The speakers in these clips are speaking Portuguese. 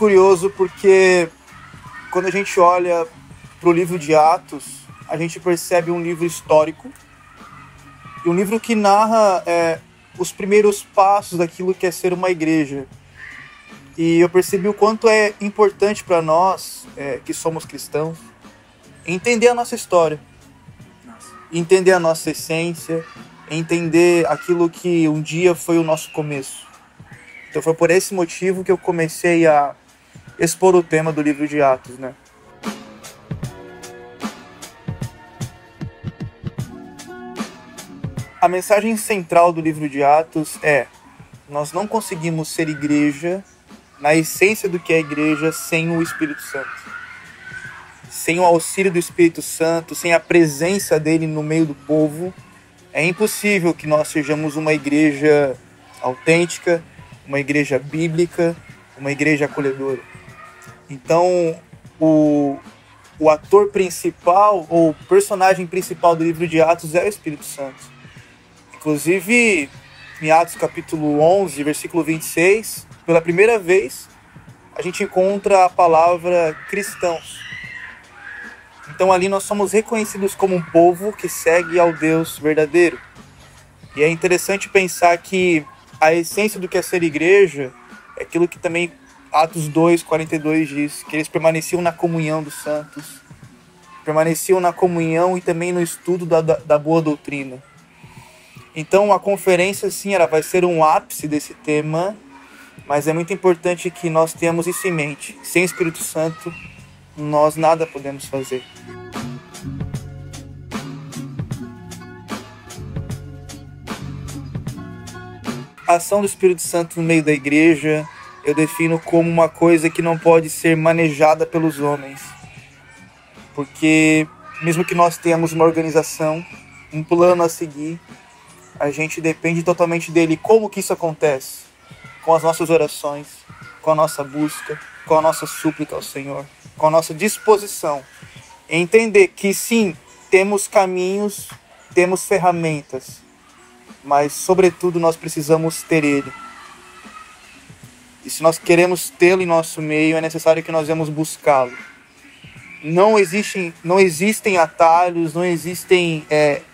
curioso porque quando a gente olha para o livro de Atos, a gente percebe um livro histórico e um livro que narra os primeiros passos daquilo que é ser uma igreja. E eu percebi o quanto é importante para nós, que somos cristãos, entender a nossa história, entender a nossa essência, entender aquilo que um dia foi o nosso começo. Então foi por esse motivo que eu comecei a expor o tema do livro de Atos, né? A mensagem central do livro de Atos é: nós não conseguimos ser igreja na essência do que é igreja sem o Espírito Santo. Sem o auxílio do Espírito Santo, sem a presença dele no meio do povo, é impossível que nós sejamos uma igreja autêntica, uma igreja bíblica, uma igreja acolhedora. Então, o ator principal, ou o personagem principal do livro de Atos é o Espírito Santo. Inclusive, em Atos capítulo 11, versículo 26, pela primeira vez, a gente encontra a palavra cristãos. Então ali nós somos reconhecidos como um povo que segue ao Deus verdadeiro. E é interessante pensar que a essência do que é ser igreja é aquilo que também Atos 2:42 diz, que eles permaneciam na comunhão dos santos, permaneciam na comunhão e também no estudo da boa doutrina. Então a conferência, sim, ela vai ser um ápice desse tema, mas é muito importante que nós tenhamos isso em mente. Sem o Espírito Santo, nós nada podemos fazer. A ação do Espírito Santo no meio da igreja, eu defino como uma coisa que não pode ser manejada pelos homens. Porque mesmo que nós tenhamos uma organização, um plano a seguir, a gente depende totalmente dele. Como que isso acontece? Com as nossas orações, com a nossa busca, com a nossa súplica ao Senhor, com a nossa disposição. Entender que sim, temos caminhos, temos ferramentas, mas sobretudo nós precisamos ter Ele. E se nós queremos tê-lo em nosso meio, é necessário que nós vamos buscá-lo. Não existem atalhos, não existem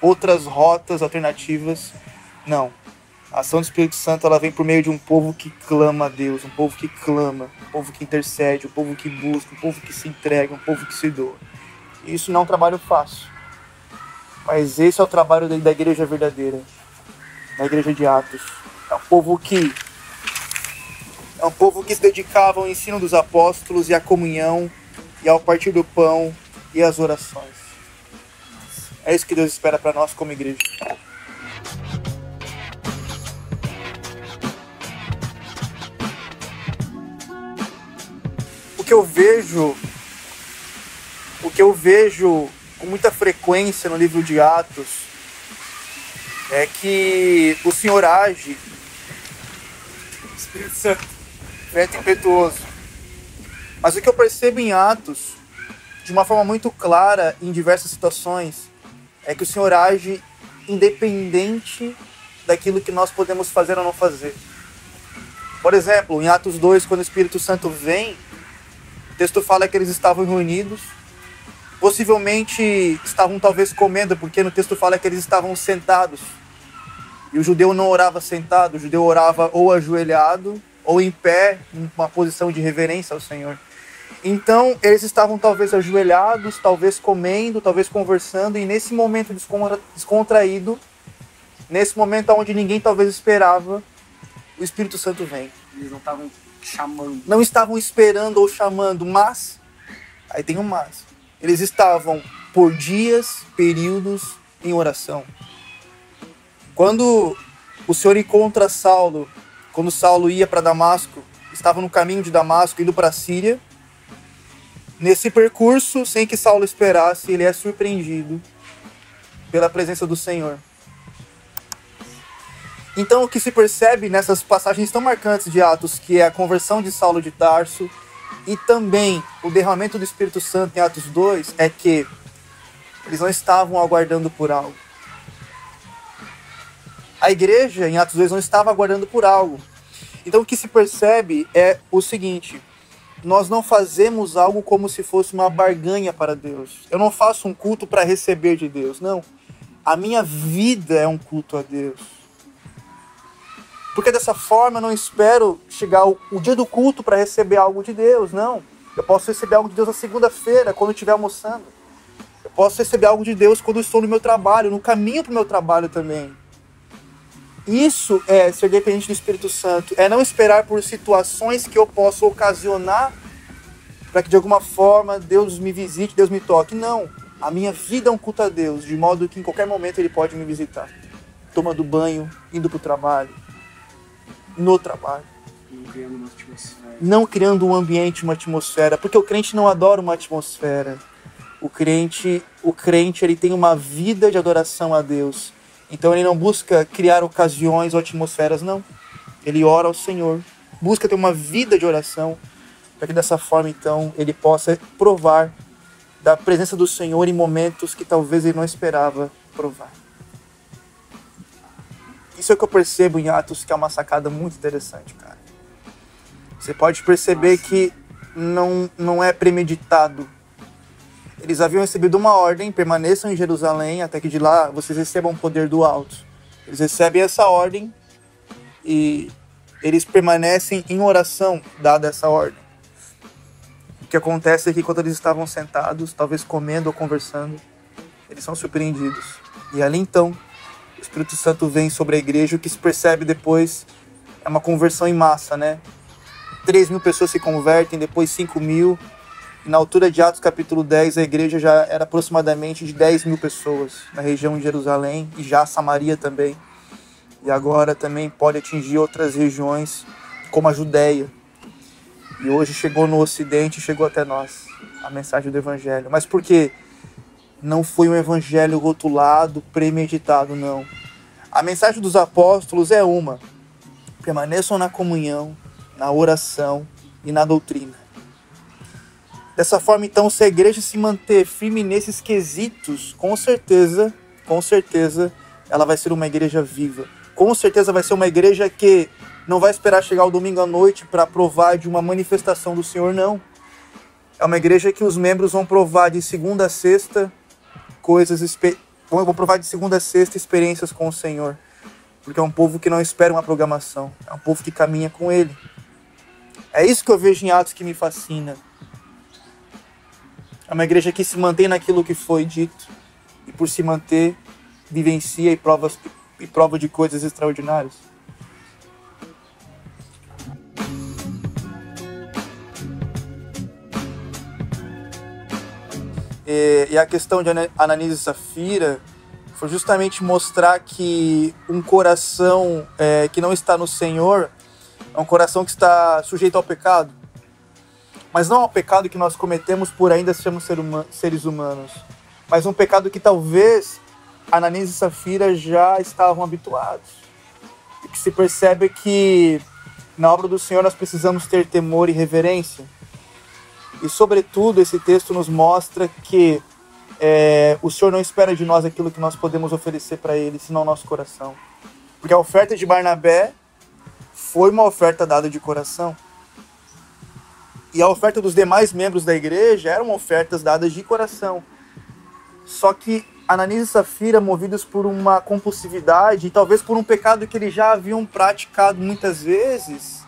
outras rotas alternativas. Não. A ação do Espírito Santo ela vem por meio de um povo que clama a Deus, um povo que clama, um povo que intercede, um povo que busca, um povo que se entrega, um povo que se doa. E isso não é um trabalho fácil. Mas esse é o trabalho da igreja verdadeira, da igreja de Atos. É um povo que se dedicava ao ensino dos apóstolos e à comunhão, e ao partir do pão e às orações. É isso que Deus espera para nós como igreja. O que eu vejo com muita frequência no livro de Atos é que o Senhor age, Espírito Santo, vento impetuoso. Mas o que eu percebo em Atos, de uma forma muito clara, em diversas situações, é que o Senhor age independente daquilo que nós podemos fazer ou não fazer. Por exemplo, em Atos 2, quando o Espírito Santo vem, o texto fala que eles estavam reunidos, possivelmente estavam talvez comendo, porque no texto fala que eles estavam sentados. E o judeu não orava sentado, o judeu orava ou ajoelhado, ou em pé, em uma posição de reverência ao Senhor. Então, eles estavam talvez ajoelhados, talvez comendo, talvez conversando, e nesse momento descontraído, nesse momento onde ninguém talvez esperava, o Espírito Santo vem. Eles não estavam chamando. Não estavam esperando ou chamando, mas, aí tem um mas, eles estavam por dias, períodos, em oração. Quando o Senhor encontra Saulo, quando Saulo ia para Damasco, estava no caminho de Damasco, indo para a Síria. Nesse percurso, sem que Saulo esperasse, ele é surpreendido pela presença do Senhor. Então, o que se percebe nessas passagens tão marcantes de Atos, que é a conversão de Saulo de Tarso e também o derramamento do Espírito Santo em Atos 2, é que eles não estavam aguardando por algo. A igreja, em Atos 2, não estava aguardando por algo. Então, o que se percebe é o seguinte: nós não fazemos algo como se fosse uma barganha para Deus. Eu não faço um culto para receber de Deus, não. A minha vida é um culto a Deus. Porque dessa forma eu não espero chegar o dia do culto para receber algo de Deus, não. Eu posso receber algo de Deus na segunda-feira, quando eu estiver almoçando. Eu posso receber algo de Deus quando eu estou no meu trabalho, no caminho para o meu trabalho também. Isso é ser dependente do Espírito Santo. É não esperar por situações que eu possa ocasionar para que de alguma forma Deus me visite, Deus me toque. Não. A minha vida é um culto a Deus, de modo que em qualquer momento Ele pode me visitar. Tomando banho, indo para o trabalho, no trabalho. Não criando um ambiente, uma atmosfera. Porque o crente não adora uma atmosfera. O crente ele tem uma vida de adoração a Deus. Então ele não busca criar ocasiões ou atmosferas, não. Ele ora ao Senhor. Busca ter uma vida de oração. Para que dessa forma, então, ele possa provar da presença do Senhor em momentos que talvez ele não esperava provar. Isso é o que eu percebo em Atos, que é uma sacada muito interessante, cara. Você pode perceber que não é premeditado. Eles haviam recebido uma ordem, permaneçam em Jerusalém, até que de lá vocês recebam o poder do alto. Eles recebem essa ordem e eles permanecem em oração, dada essa ordem. O que acontece é que quando eles estavam sentados, talvez comendo ou conversando, eles são surpreendidos. E ali então, o Espírito Santo vem sobre a igreja, o que se percebe depois é uma conversão em massa, né? 3.000 pessoas se convertem, depois 5.000. E na altura de Atos capítulo 10, a igreja já era aproximadamente de 10.000 pessoas na região de Jerusalém e já Samaria também. E agora também pode atingir outras regiões, como a Judéia. E hoje chegou no Ocidente, chegou até nós, a mensagem do Evangelho. Mas por quê? Não foi um Evangelho rotulado, premeditado, não. A mensagem dos apóstolos é uma: permaneçam na comunhão, na oração e na doutrina. Dessa forma, então, se a igreja se manter firme nesses quesitos, com certeza, ela vai ser uma igreja viva. Com certeza vai ser uma igreja que não vai esperar chegar o domingo à noite para provar de uma manifestação do Senhor, não. É uma igreja que os membros vão provar de segunda a sexta vão provar de segunda a sexta experiências com o Senhor. Porque é um povo que não espera uma programação. É um povo que caminha com Ele. É isso que eu vejo em Atos que me fascina. É uma igreja que se mantém naquilo que foi dito e por se manter, vivencia e prova de coisas extraordinárias. E a questão de Ananias e Safira foi justamente mostrar que um coração que não está no Senhor é um coração que está sujeito ao pecado. Mas não ao pecado que nós cometemos por ainda sermos seres humanos, mas um pecado que talvez Ananias e Safira já estavam habituados. E que se percebe que na obra do Senhor nós precisamos ter temor e reverência. E sobretudo esse texto nos mostra que o Senhor não espera de nós aquilo que nós podemos oferecer para Ele, senão o nosso coração. Porque a oferta de Barnabé foi uma oferta dada de coração. E a oferta dos demais membros da igreja eram ofertas dadas de coração. Só que Ananias e Safira, movidos por uma compulsividade, e talvez por um pecado que eles já haviam praticado muitas vezes,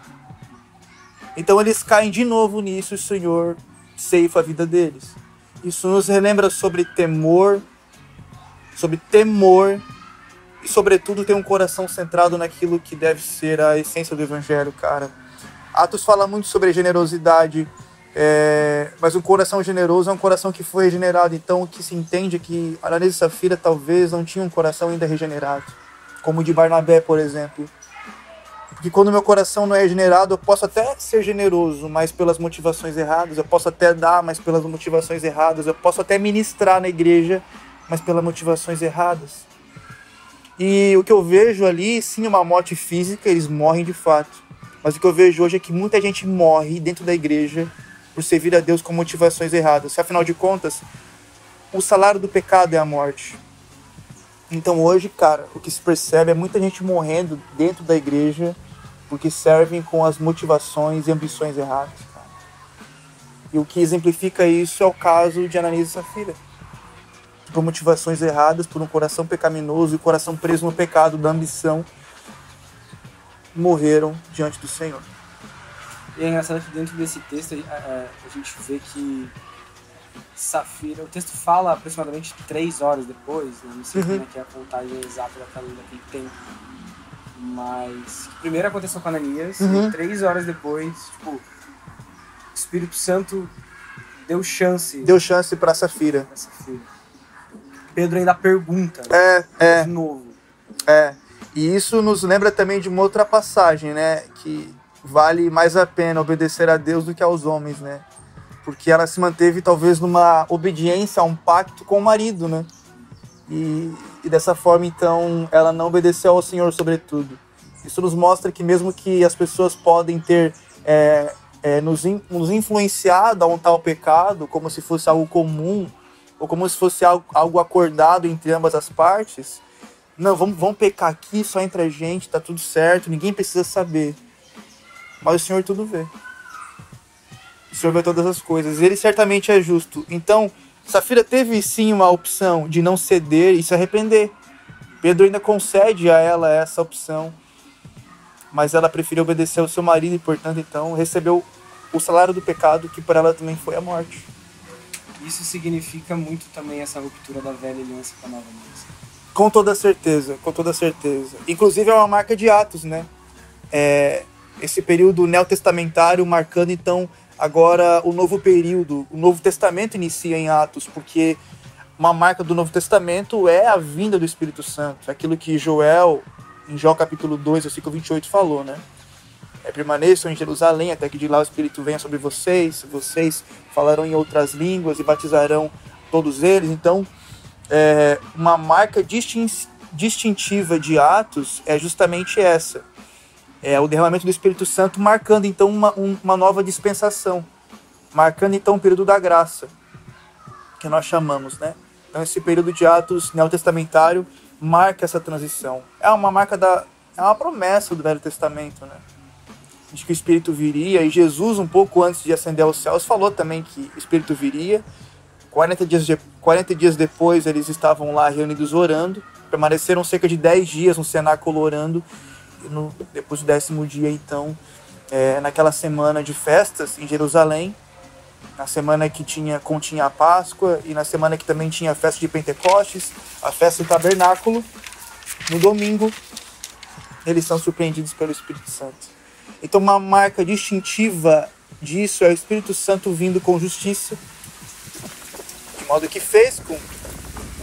então eles caem de novo nisso e o Senhor ceifa a vida deles. Isso nos relembra sobre temor e, sobretudo, ter um coração centrado naquilo que deve ser a essência do Evangelho, cara. Atos fala muito sobre generosidade, mas um coração generoso é um coração que foi regenerado. Então o que se entende é que Ananias e Safira talvez não tinham um coração ainda regenerado, como o de Barnabé, por exemplo. Porque quando meu coração não é regenerado, eu posso até ser generoso, mas pelas motivações erradas. Eu posso até dar, mas pelas motivações erradas. Eu posso até ministrar na igreja, mas pelas motivações erradas. E o que eu vejo ali, sim, é uma morte física, eles morrem de fato. Mas o que eu vejo hoje é que muita gente morre dentro da igreja por servir a Deus com motivações erradas. Afinal de contas, o salário do pecado é a morte. Então hoje, cara, o que se percebe é muita gente morrendo dentro da igreja porque servem com as motivações e ambições erradas, cara. E o que exemplifica isso é o caso de Ananias e Safira. Por motivações erradas, por um coração pecaminoso e coração preso no pecado da ambição, morreram diante do Senhor. E é engraçado que dentro desse texto a gente vê que Safira, o texto fala aproximadamente 3 horas depois, né? Não sei como é que é a contagem exata daquele tempo, mas primeiro aconteceu com Ananias e 3 horas depois, tipo, o Espírito Santo deu chance para Safira. Pedro ainda pergunta, de novo. E isso nos lembra também de uma outra passagem, né? Que vale mais a pena obedecer a Deus do que aos homens, né? Porque ela se manteve talvez numa obediência a um pacto com o marido, né? E dessa forma, então, ela não obedeceu ao Senhor sobretudo. Isso nos mostra que mesmo que as pessoas podem ter nos influenciado a um tal pecado, como se fosse algo comum, ou como se fosse algo acordado entre ambas as partes, não, vamos pecar aqui só entre a gente, tá tudo certo, ninguém precisa saber. Mas o Senhor tudo vê. O Senhor vê todas as coisas. Ele certamente é justo. Então, Safira teve sim uma opção de não ceder e se arrepender. Pedro ainda concede a ela essa opção. Mas ela preferiu obedecer ao seu marido e, portanto, então, recebeu o salário do pecado, que para ela também foi a morte. Isso significa muito também essa ruptura da velha aliança com a nova aliança. Com toda certeza, com toda certeza. Inclusive é uma marca de Atos, né? Esse período neotestamentário marcando, então, agora o novo período. O Novo Testamento inicia em Atos, porque uma marca do Novo Testamento é a vinda do Espírito Santo. Aquilo que Joel, em Jó capítulo 2, versículo 28, falou, né? Permaneçam em Jerusalém até que de lá o Espírito venha sobre vocês. Vocês falarão em outras línguas e batizarão todos eles. Então, uma marca distintiva de Atos é justamente essa. É o derramamento do Espírito Santo, marcando então uma nova dispensação, marcando então o período da graça, que nós chamamos, né? Então esse período de Atos neotestamentário marca essa transição. É uma promessa do Velho Testamento, né? De que o Espírito viria, e Jesus, um pouco antes de ascender aos céus, falou também que o Espírito viria. 40 dias depois eles estavam lá reunidos orando, permaneceram cerca de 10 dias no cenáculo orando. Depois do 10º dia, então, naquela semana de festas em Jerusalém, na semana que continha a Páscoa e na semana que também tinha a festa de Pentecostes, a festa do tabernáculo, no domingo, eles são surpreendidos pelo Espírito Santo. Então, uma marca distintiva disso é o Espírito Santo vindo com justiça, de modo que fez com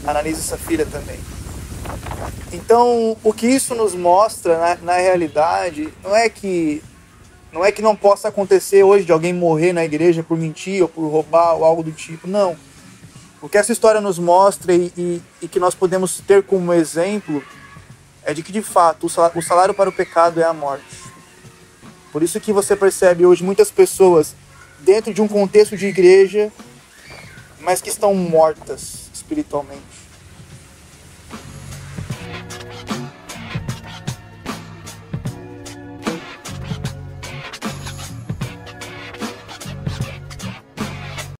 Ananias e Safira também. Então, o que isso nos mostra na realidade não é que não possa acontecer hoje de alguém morrer na igreja por mentir ou por roubar ou algo do tipo, não. O que essa história nos mostra e que nós podemos ter como exemplo é de que, de fato, o salário para o pecado é a morte. Por isso que você percebe hoje muitas pessoas dentro de um contexto de igreja, mas que estão mortas espiritualmente.